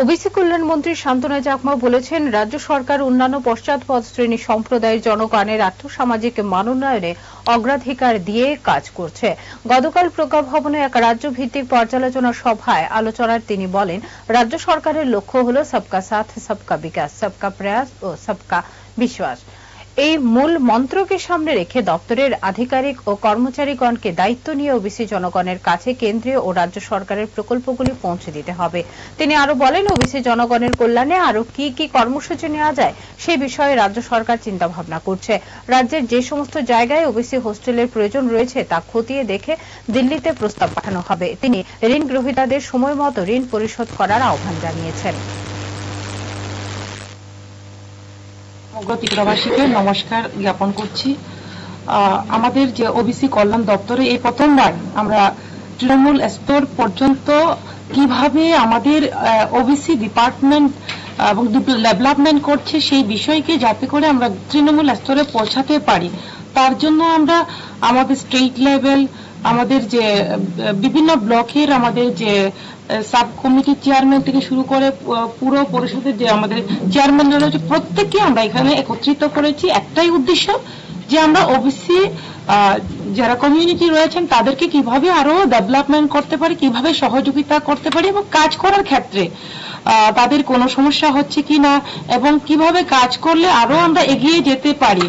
OBC কল্যাণ মন্ত্রী শান্তনু চাকমা বলেছেন, রাজ্য সরকার অন্যান্য পশ্চাৎপদ শ্রেণী সম্প্রদায়ের জনগণের আর্থসামাজিক মানোন্নয়নে অগ্রাধিকার দিয়ে কাজ করছে। গতকাল প্রজ্ঞা ভবনে এক রাজ্য ভিত্তিক পর্যালোচনা সভায় আলোচনায় তিনি বলেন, রাজ্য সরকারের লক্ষ্য হল সবকা সাথ সবকা বিকাশ, সবকা প্রয়াস ও সবকা বিশ্বাস। এই মূল মন্ত্রকে সামনে রেখে দপ্তরের আধিকারিক ও কর্মচারীগণকে দায়িত্ব নিয়ে ওবিসি জনগণের কাছে কেন্দ্রীয় ও রাজ্য সরকারের প্রকল্পগুলি পৌঁছে দিতে হবে। তিনি আরো বলেন, ওবিসি জনগণের কল্যাণে আরো কি কি কর্মসূচি নেওয়া যায় সে বিষয়ে রাজ্য সরকার চিন্তা ভাবনা করছে। রাজ্যের যে সমস্ত জায়গায় ওবিসি হোস্টেলের প্রয়োজন রয়েছে তা খতিয়ে দেখে দিল্লিতে প্রস্তাব পাঠানো হবে। তিনি ঋণ গ্রহীতাদের সময় মতো ঋণ পরিশোধ করার আহ্বান জানিয়েছেন। ত্রিপুরাবাসীকে নমস্কার জ্ঞাপন করছি। আমাদের যে ওবিসি কল্যাণ দপ্তরে এই প্রথমবার আমরা তৃণমূল স্তর পর্যন্ত কিভাবে আমাদের ওবিসি ডিপার্টমেন্ট এবং ডেভেলপমেন্ট করছে সেই বিষয়কে যাতে করে আমরা তৃণমূল স্তরে পৌঁছাতে পারি, তার জন্য আমরা আমাদের স্টেট লেভেল, আমাদের যে বিভিন্ন ব্লকের আমাদের যে সাব কমিটি চেয়ারম্যান থেকে শুরু করে পুরো পরিষদের যে আমাদের চেয়ারম্যানরা রয়েছে প্রত্যেককে আমরা এখানে একত্রিত করেছি একটাই উদ্দেশ্য, যে আমরা ওবিসি যারা কমিউনিটি রয়েছেন তাদেরকে কিভাবে আরো ডেভেলপমেন্ট করতে পারি, কিভাবে সহযোগিতা করতে পারি এবং কাজ করার ক্ষেত্রে তাদের কোনো সমস্যা হচ্ছে কিনা এবং কিভাবে কাজ করলে আরো আমরা এগিয়ে যেতে পারি।